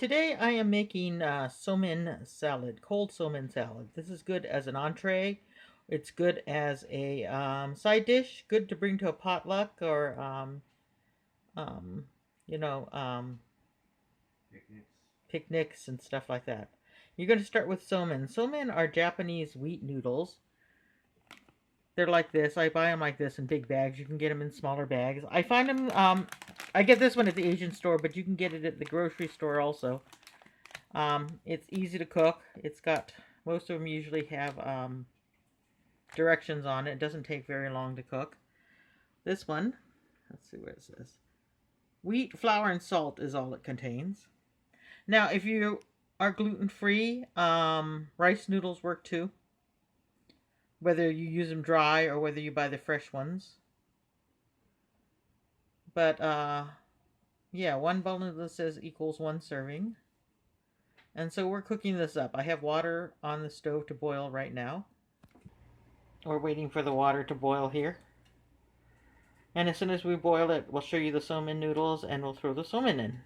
Today I am making somen salad, cold somen salad. This is good as an entree. It's good as a side dish, good to bring to a potluck or, um, you know, um, Picnics. picnics and stuff like that. You're going to start with somen. Somen are Japanese wheat noodles. They're like this. I buy them like this in big bags. You can get them in smaller bags. I find them, I get this one at the Asian store, but you can get it at the grocery store also. It's easy to cook. It's got, most of them usually have directions on it. It doesn't take very long to cook. This one, let's see what it says. Wheat, flour, and salt is all it contains. Now, if you are gluten-free, rice noodles work too. Whether you use them dry or whether you buy the fresh ones. But, yeah, one bowl of this says equals one serving. And so we're cooking this up. I have water on the stove to boil right now. We're waiting for the water to boil here. And as soon as we boil it, we'll show you the somen noodles and we'll throw the somen in.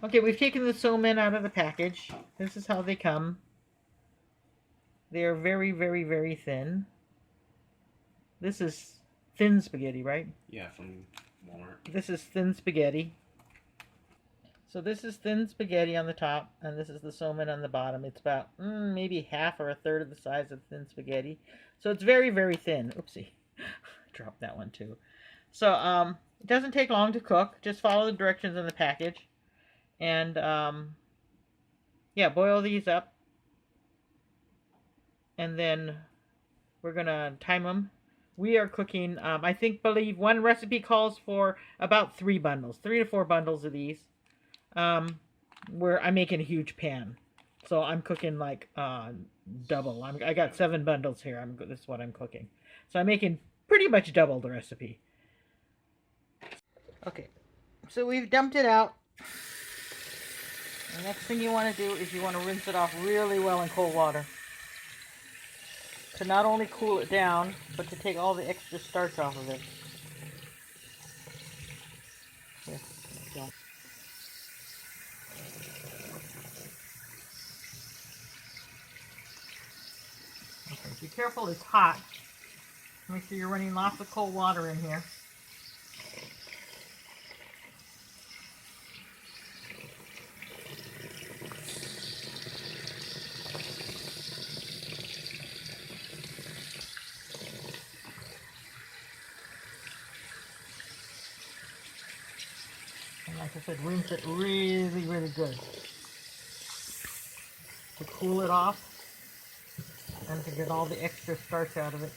Okay, we've taken the somen out of the package. This is how they come. They are very, very, very thin. This is thin spaghetti, right? Yeah, from Walmart. This is thin spaghetti. So this is thin spaghetti on the top, and this is the somen on the bottom. It's about maybe half or a third of the size of thin spaghetti. So it's very, very thin. Oopsie. Dropped that one too. So it doesn't take long to cook. Just follow the directions in the package. And yeah, boil these up. And then we're going to time them. We are cooking, believe one recipe calls for about 3 bundles. 3 to 4 bundles of these. Where I'm making a huge pan. So I'm cooking like double. I got 7 bundles here. This is what I'm cooking. So I'm making pretty much double the recipe. Okay, so we've dumped it out. The next thing you want to do is you want to rinse it off really well in cold water. To not only cool it down, but to take all the extra starch off of it. Here, go. Okay, be careful, it's hot. Make sure you're running lots of cold water in here. And like I said, rinse it really, really good. To cool it off and to get all the extra starch out of it.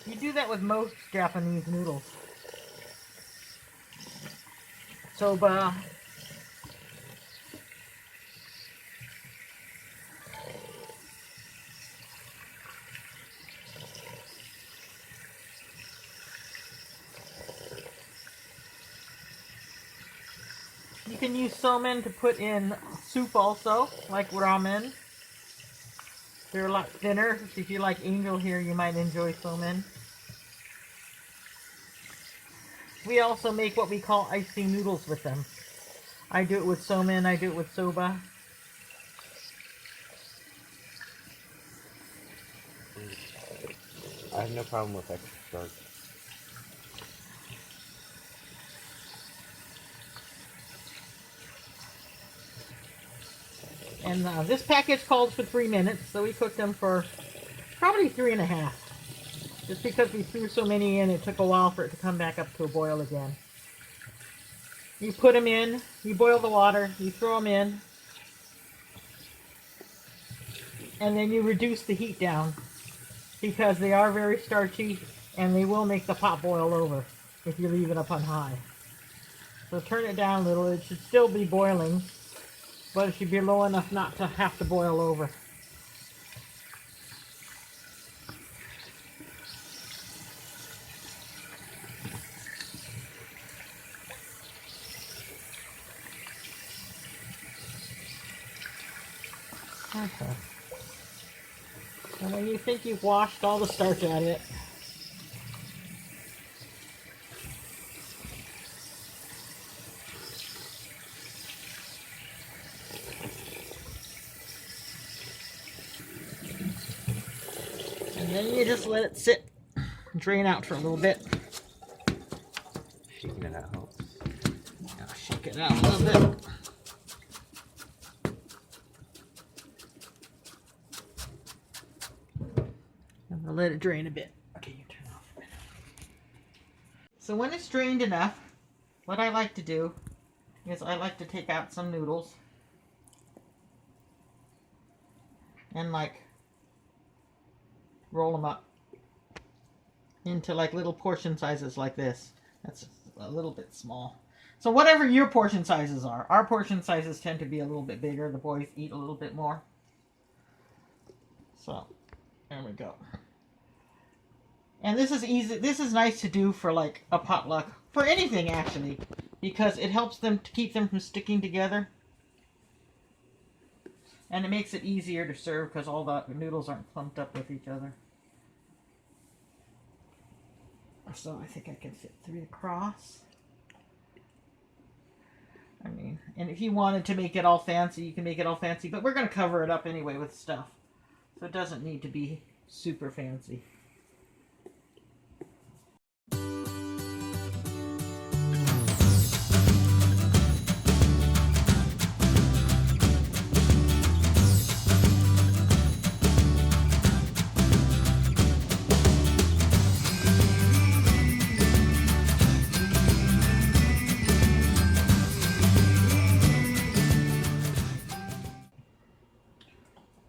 You do that with most Japanese noodles. Soba. You can use somen to put in soup also, like ramen. They're a lot thinner. If you like angel hair, you might enjoy somen. We also make what we call icy noodles with them. I do it with somen, I do it with soba. I have no problem with extra starch. And this package called for 3 minutes, so we cooked them for probably 3.5. Just because we threw so many in, it took a while for it to come back up to a boil again. You put them in, you boil the water, you throw them in, and then you reduce the heat down because they are very starchy and they will make the pot boil over if you leave it up on high. So turn it down a little. It should still be boiling, but it should be low enough not to have to boil over. Okay. And when you think you've washed all the starch out of it, then you just let it sit, drain out for a little bit. Shaking it out helps. I'll shake it out a little bit. I'm gonna let it drain a bit. Okay, you turn off a minute. So when it's drained enough, what I like to do is I like to take out some noodles and like roll them up into like little portion sizes like this. That's a little bit small. So whatever your portion sizes are. Our portion sizes tend to be a little bit bigger. The boys eat a little bit more. So there we go. And this is easy. This is nice to do for like a potluck. For anything actually. Because it helps them to keep them from sticking together. And it makes it easier to serve because all the noodles aren't clumped up with each other. So I think I can fit 3 across. I mean, and if you wanted to make it all fancy, you can make it all fancy. But we're going to cover it up anyway with stuff. So it doesn't need to be super fancy.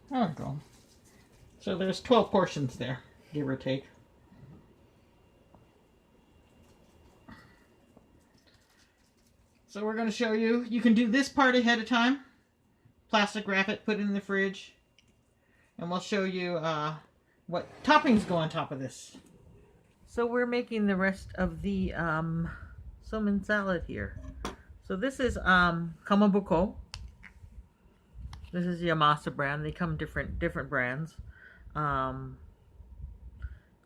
There we go. So there's 12 portions there, give or take. So we're going to show you, you can do this part ahead of time. Plastic wrap it, put it in the fridge. And we'll show you what toppings go on top of this. So we're making the rest of the Somen salad here. So this is kamaboko. This is the Yamasa brand. They come different brands.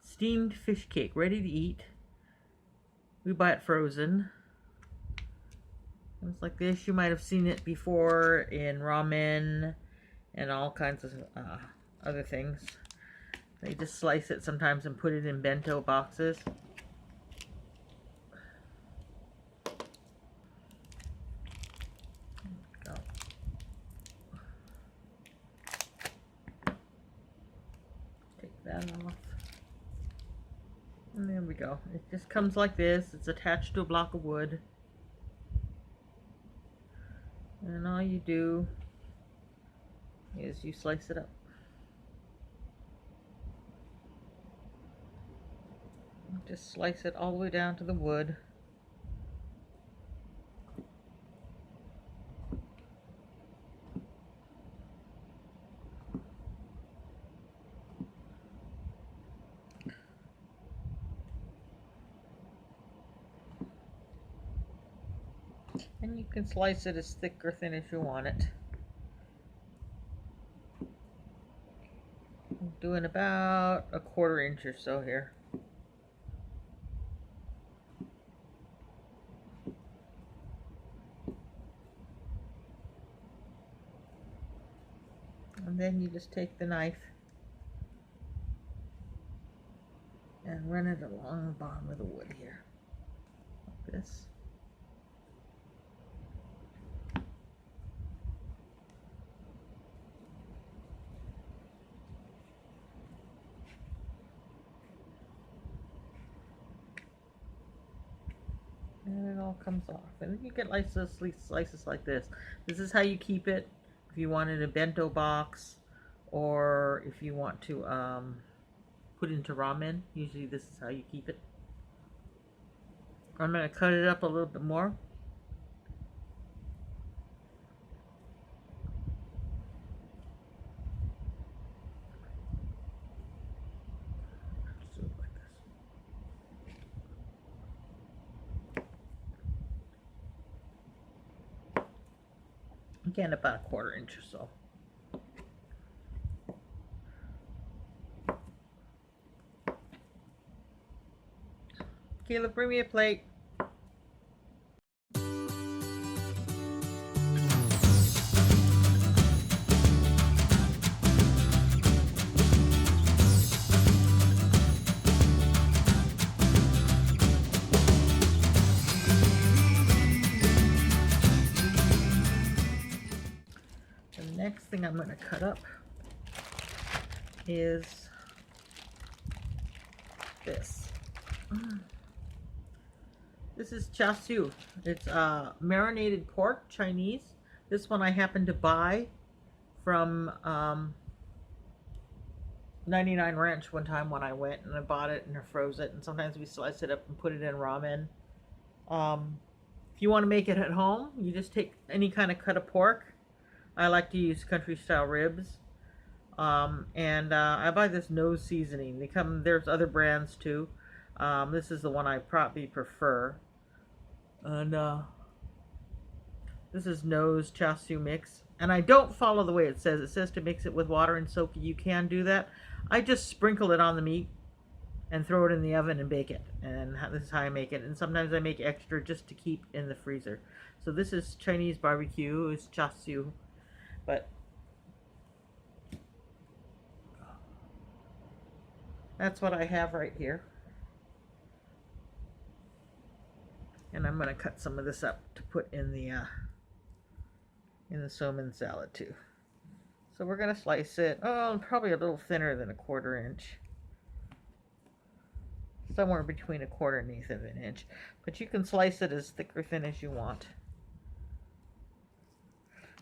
Steamed fish cake, ready to eat. We buy it frozen. It's like this. You might have seen it before in ramen and all kinds of other things. They just slice it sometimes and put it in bento boxes. That off. And there we go. It just comes like this. It's attached to a block of wood. And all you do is you slice it up. Just slice it all the way down to the wood. And you can slice it as thick or thin as you want it. I'm doing about a 1/4 inch or so here. And then you just take the knife and run it along the bottom of the wood here, like this. And it all comes off. And then you get slices like this. This is how you keep it if you want it in a bento box, or if you want to put it into ramen. Usually this is how you keep it. I'm going to cut it up a little bit more. Again, about a 1/4 inch or so. Caleb, bring me a plate. thing I'm going to cut up is this. This is char siu. It's marinated pork, Chinese. This one I happened to buy from 99 Ranch one time when I went, and I bought it and I froze it, and sometimes we slice it up and put it in ramen. If you want to make it at home, you just take any kind of cut of pork. I like to use country style ribs. I buy this nose seasoning. There's other brands too. This is the one I probably prefer. And this is nose char siu mix. And I don't follow the way it says. It says to mix it with water and soak. You can do that. I just sprinkle it on the meat and throw it in the oven and bake it. And this is how I make it. And sometimes I make extra just to keep in the freezer. So this is Chinese barbecue. It's char siu. But that's what I have right here. And I'm going to cut some of this up to put in the Somen salad too. So we're going to slice it, probably a little thinner than a 1/4 inch. Somewhere between 1/4 and 1/8 of an inch. But you can slice it as thick or thin as you want.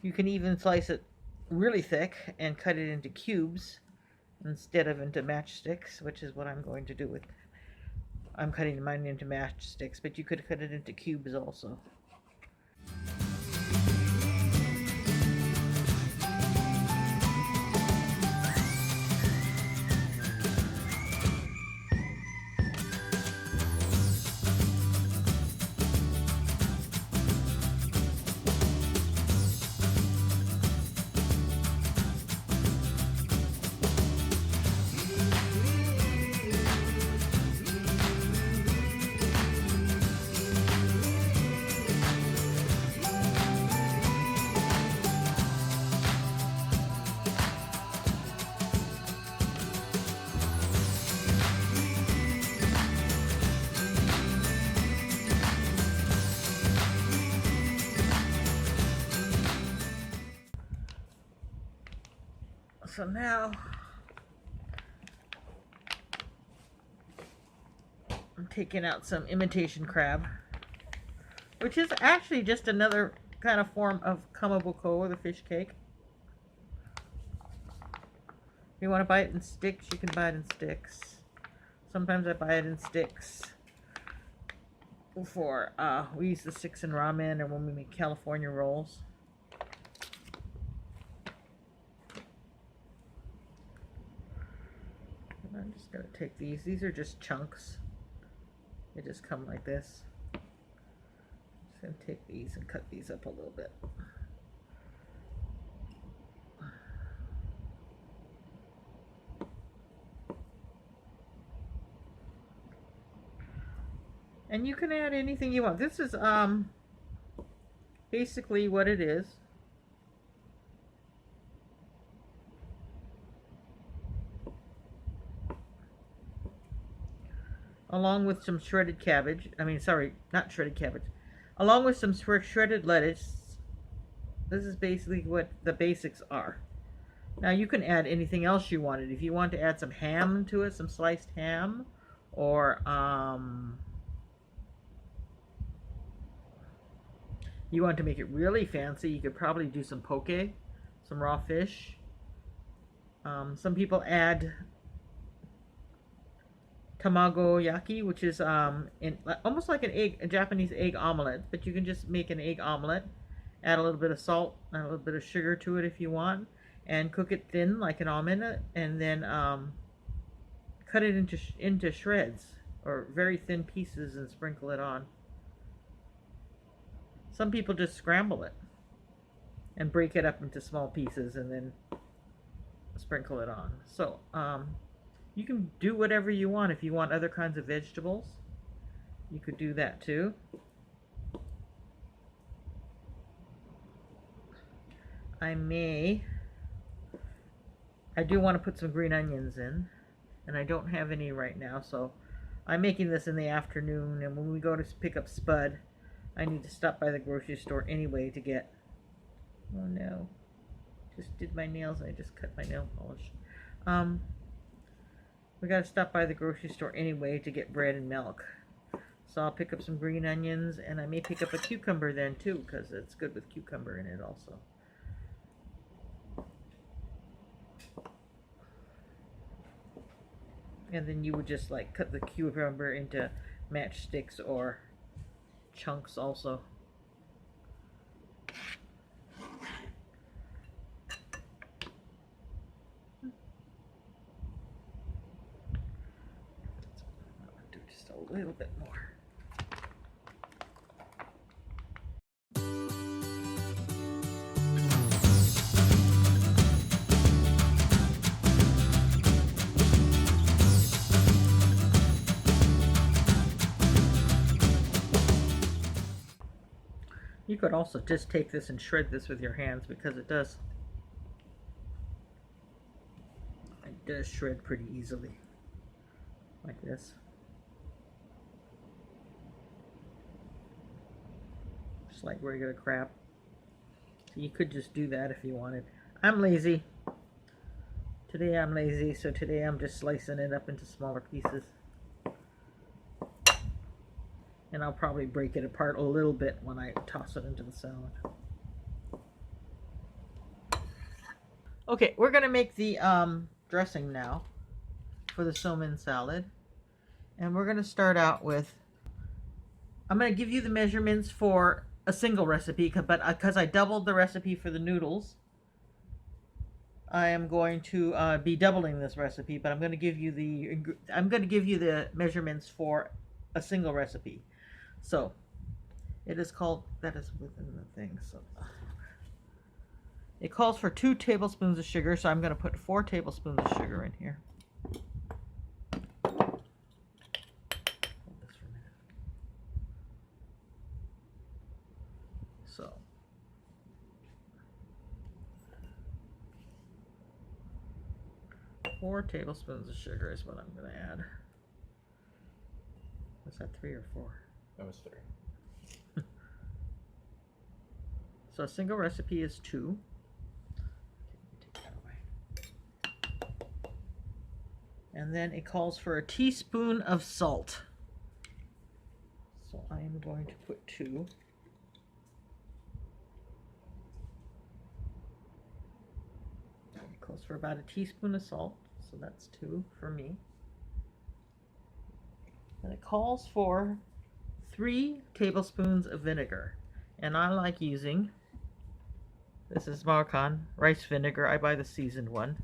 You can even slice it really thick and cut it into cubes instead of into matchsticks, which is what I'm going to do with. I'm cutting mine into matchsticks, but you could cut it into cubes also. So now I'm taking out some imitation crab, which is actually just another kind of form of kamaboko, or the fish cake. If you want to buy it in sticks, you can buy it in sticks. Sometimes I buy it in sticks for, we use the sticks in ramen or when we make California rolls. I'm just going to take these. These are just chunks. They just come like this. Just going to take these and cut these up a little bit. And you can add anything you want. This is basically what it is. Along with some shredded cabbage. I mean, sorry, not shredded cabbage. Along with some shredded lettuce. This is basically what the basics are. Now you can add anything else you wanted. If you want to add some ham to it, some sliced ham, or you want to make it really fancy, you could probably do some poke, some raw fish. Some people add tamago yaki, which is almost like an egg, a Japanese egg omelet, but you can just make an egg omelet, add a little bit of salt and a little bit of sugar to it if you want, and cook it thin like an omelet, and then cut it into shreds or very thin pieces and sprinkle it on. Some people just scramble it and break it up into small pieces and then sprinkle it on. So you can do whatever you want. If you want other kinds of vegetables, you could do that too. I do want to put some green onions in, and I don't have any right now, so I'm making this in the afternoon, and when we go to pick up Spud, I need to stop by the grocery store anyway to get, oh no, Just did my nails. I just cut my nail polish. We gotta stop by the grocery store anyway to get bread and milk. So I'll pick up some green onions, and I may pick up a cucumber then too, because it's good with cucumber in it also. And then you would just like cut the cucumber into matchsticks or chunks also. I'll do just a little bit more. You could also just take this and shred this with your hands because it does shred pretty easily. Like this. Just like regular crab. So you could just do that if you wanted. I'm lazy. Today I'm lazy, so today I'm just slicing it up into smaller pieces. And I'll probably break it apart a little bit when I toss it into the salad. Okay, we're going to make the dressing now for the Somen salad. And we're going to start out with, I'm going to give you the measurements for a single recipe, but because I doubled the recipe for the noodles, I am going to be doubling this recipe, but I'm going to give you the measurements for a single recipe. So it is called, that is within the thing. So it calls for 2 tablespoons of sugar, so I'm going to put 4 tablespoons of sugar in here. Hold this for a minute. So 4 tablespoons of sugar is what I'm going to add. Was that 3 or 4? That was 3. So a single recipe is 2. Take that away. And then it calls for a teaspoon of salt. So I am going to put 2. It calls for about a teaspoon of salt, so that's 2 for me. And it calls for 3 tablespoons of vinegar. And I like using, this is Marcan rice vinegar. I buy the seasoned one.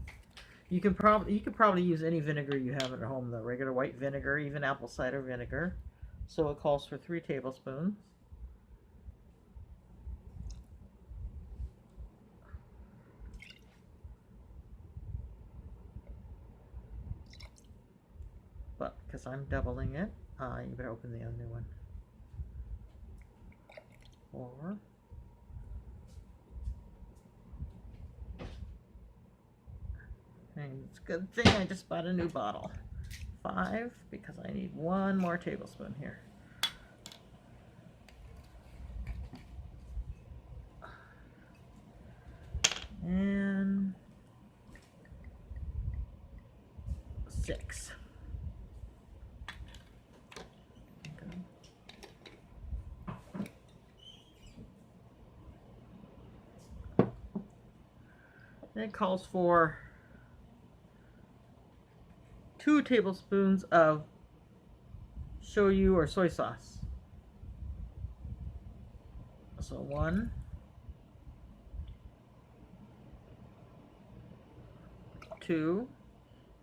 You could probably use any vinegar you have at home, though. Regular white vinegar, even apple cider vinegar. So it calls for 3 tablespoons. But because I'm doubling it, you better open the other one. 4. And it's a good thing I just bought a new bottle. 5, because I need 1 more tablespoon here. And 6. It calls for 2 tablespoons of shoyu or soy sauce. So 1, 2,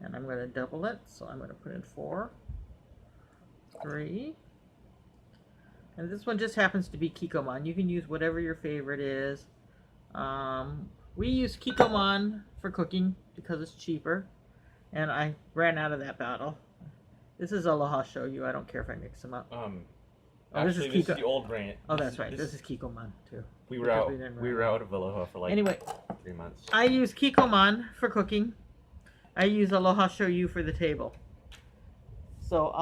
and I'm going to double it, so I'm going to put in 4, 3, and this one just happens to be Kikkoman. You can use whatever your favorite is. We use Kikkoman for cooking because it's cheaper, and I ran out of that bottle. This is Aloha Shoyu. I don't care if I mix them up. Actually, this is the old brand. Oh, that's right. This is Kikkoman too. We were out of Aloha for like anyway, 3 months. I use Kikkoman for cooking. I use Aloha Shoyu for the table. So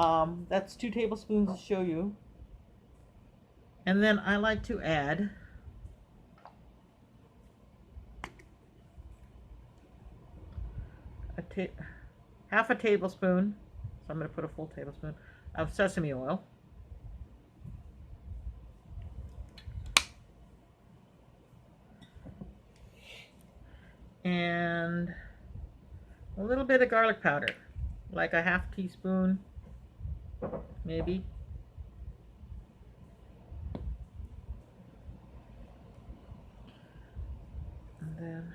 that's 2 tablespoons of shoyu. And then I like to add half a tablespoon, so I'm going to put a full tablespoon of sesame oil. And a little bit of garlic powder, like a half teaspoon, maybe. And then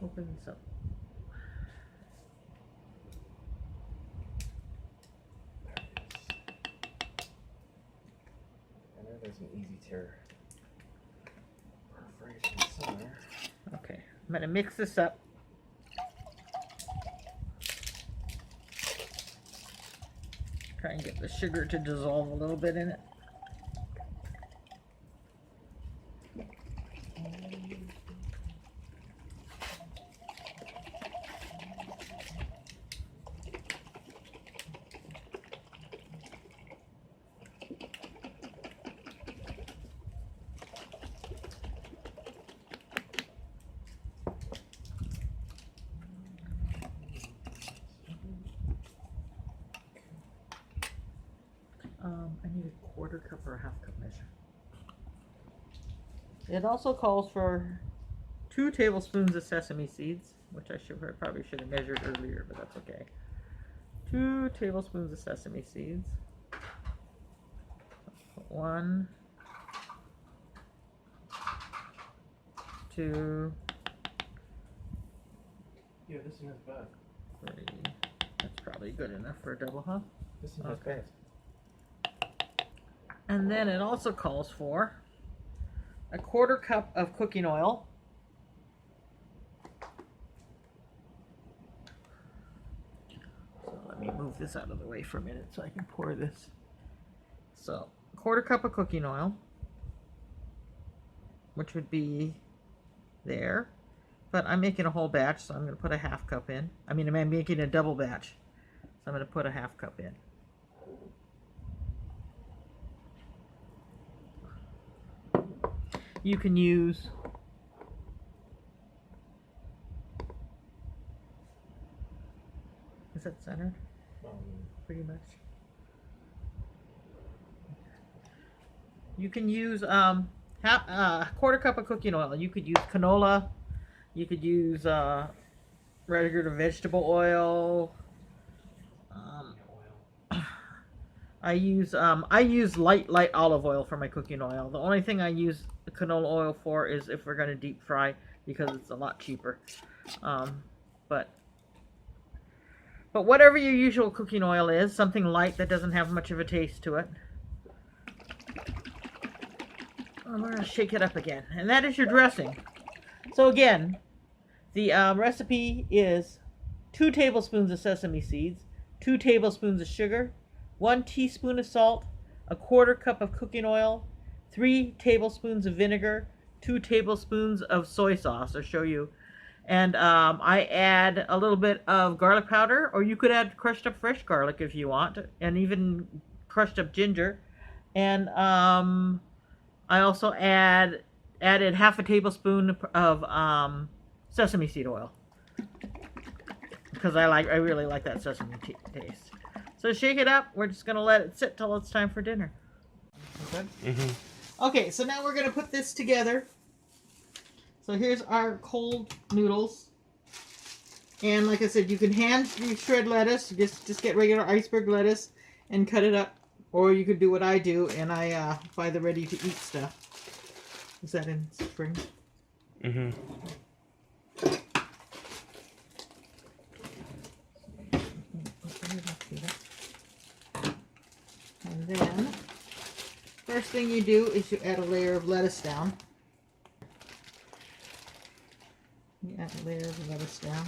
open this up. I know there's an easy tear perforation somewhere. Okay, I'm going to mix this up. Try and get the sugar to dissolve a little bit in it. I need a quarter cup or a half cup measure. It also calls for 2 tablespoons of sesame seeds, which I probably should have measured earlier, but that's okay. 2 tablespoons of sesame seeds. Put 1, 2, Yeah, this one has bad. 3. That's probably good enough for a double, huh? This one has Okay. bad. And then it also calls for a quarter cup of cooking oil. So let me move this out of the way for a minute so I can pour this. So, a quarter cup of cooking oil, which would be there. But I'm making a whole batch, so I'm going to put a half cup in. I mean, I'm making a double batch, so I'm going to put a half cup in. You can use is that centered? Pretty much. You can use quarter cup of cooking oil. You could use canola. You could use regular vegetable oil. I use light olive oil for my cooking oil. The only thing I use the canola oil for is if we're going to deep fry, because it's a lot cheaper. But whatever your usual cooking oil is, something light that doesn't have much of a taste to it. I'm going to shake it up again. And that is your dressing. So again, the recipe is 2 tablespoons of sesame seeds, 2 tablespoons of sugar, 1 teaspoon of salt, a quarter cup of cooking oil, 3 tablespoons of vinegar, 2 tablespoons of soy sauce, I'll show you. And I add a little bit of garlic powder, or you could add crushed up fresh garlic if you want, and even crushed up ginger. And I also added half a tablespoon of sesame seed oil, because I really like that sesame taste. So shake it up. We're just gonna let it sit till it's time for dinner. Okay. Okay, so now we're gonna put this together. So here's our cold noodles, and like I said, you can hand shred lettuce. Just get regular iceberg lettuce and cut it up, or you could do what I do, and I buy the ready to eat stuff. Is that in spring? And then, first thing you do is you add a layer of lettuce down. You add a layer of lettuce down.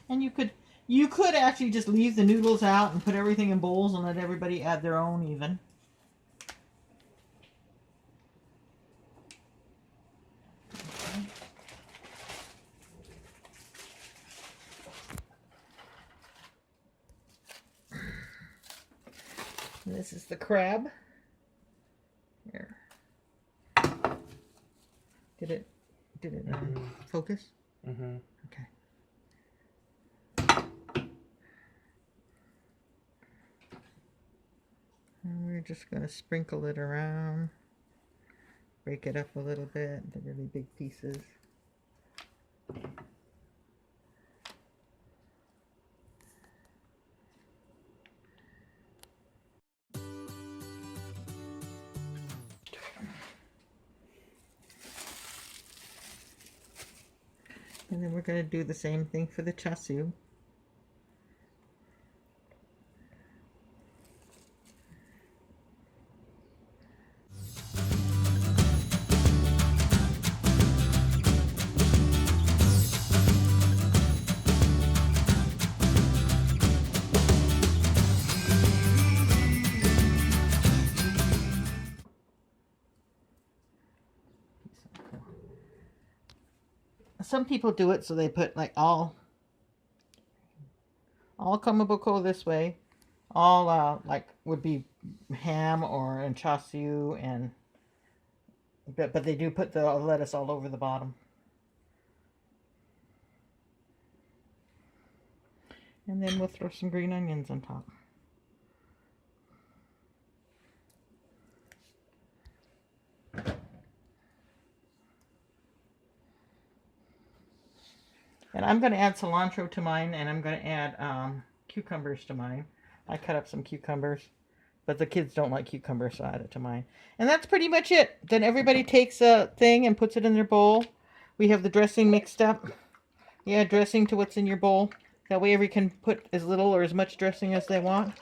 And you could actually just leave the noodles out and put everything in bowls and let everybody add their own even. This is the crab. Did it focus? Mm-hmm. Okay. And we're just going to sprinkle it around. Break it up a little bit, the really big pieces. And then we're going to do the same thing for the chassu. Some people do it so they put like all kamaboko this way, all like would be ham or and chassu, and but they do put the lettuce all over the bottom. And then we'll throw some green onions on top. And I'm going to add cilantro to mine, and I'm going to add cucumbers to mine. I cut up some cucumbers, but the kids don't like cucumbers, so I add it to mine. And that's pretty much it. Then everybody takes a thing and puts it in their bowl. We have the dressing mixed up. You add dressing to what's in your bowl. That way everybody can put as little or as much dressing as they want.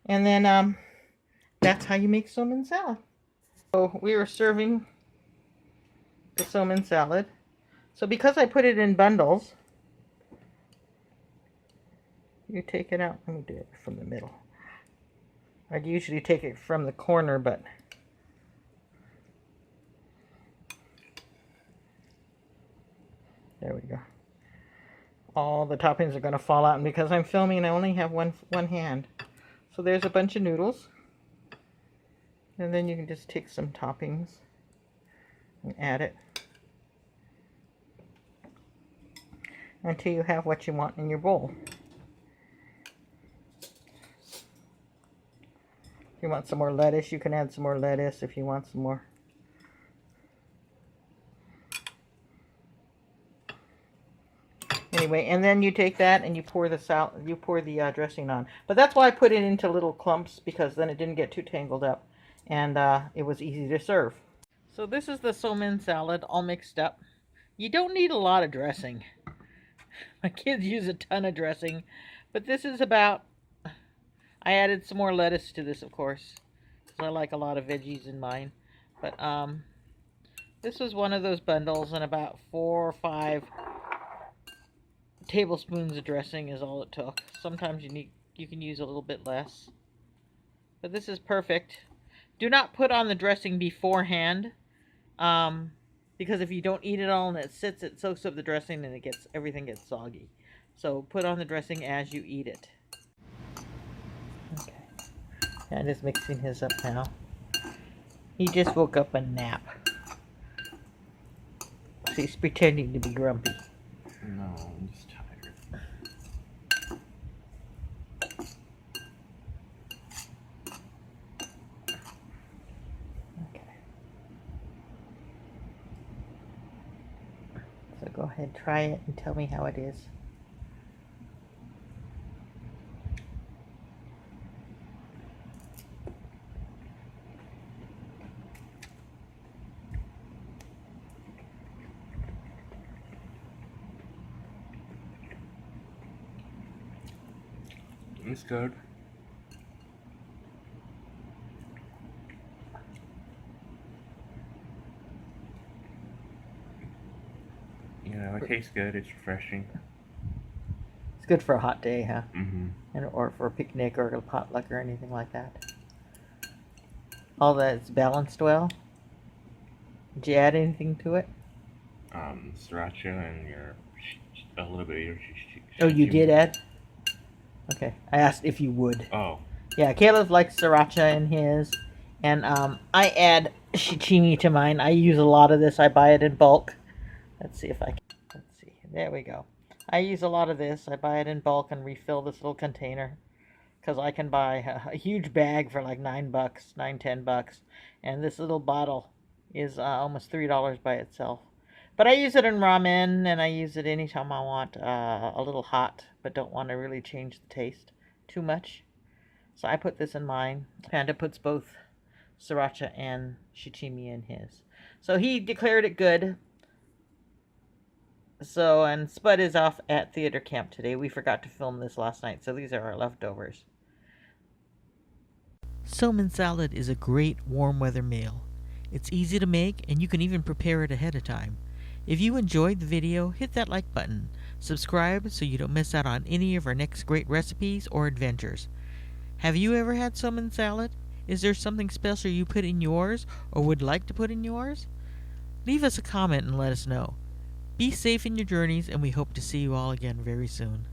And then that's how you make Somen salad. So we are serving the Somen salad. So because I put it in bundles, you take it out. Let me do it from the middle. I'd usually take it from the corner, but there we go. All the toppings are going to fall out, and because I'm filming, I only have one hand. So there's a bunch of noodles. And then you can just take some toppings and add it until you have what you want in your bowl. If you want some more lettuce, you can add some more lettuce if you want some more. Anyway, and then you take that and you pour the dressing on. But that's why I put it into little clumps, because then it didn't get too tangled up, and it was easy to serve. So this is the Somen salad all mixed up. You don't need a lot of dressing. My kids use a ton of dressing, but this is about, I added some more lettuce to this, of course, because I like a lot of veggies in mine. But this was one of those bundles, and about 4 or 5 tablespoons of dressing is all it took. Sometimes you can use a little bit less, but this is perfect. Do not put on the dressing beforehand, because if you don't eat it all and it sits, it soaks up the dressing and everything gets soggy. So put on the dressing as you eat it. Okay, and just mixing his up now. He just woke up a nap, so he's pretending to be grumpy. No, I'm just tired. Okay. So go ahead, try it, and tell me how it is. It's good. You know, it tastes good. It's refreshing. It's good for a hot day, huh? Mm-hmm. Or for a picnic or a potluck or anything like that. All that's balanced well. Did you add anything to it? Sriracha and a little bit of your Oh, you did add? Okay. I asked if you would. Oh. Yeah, Caleb likes sriracha in his. And I add sashimi to mine. I use a lot of this. I buy it in bulk. Let's see if I can. Let's see. There we go. I use a lot of this. I buy it in bulk and refill this little container because I can buy a huge bag for like $9, $10, and this little bottle is almost $3 by itself. But I use it in ramen, and I use it anytime I want a little hot, but don't want to really change the taste too much. So I put this in mine. Panda puts both sriracha and shichimi in his. So he declared it good. So, and Spud is off at theater camp today. We forgot to film this last night, so these are our leftovers. Somen salad is a great warm weather meal. It's easy to make, and you can even prepare it ahead of time. If you enjoyed the video, hit that like button. Subscribe so you don't miss out on any of our next great recipes or adventures. Have you ever had Somen salad? Is there something special you put in yours or would like to put in yours? Leave us a comment and let us know. Be safe in your journeys, and we hope to see you all again very soon.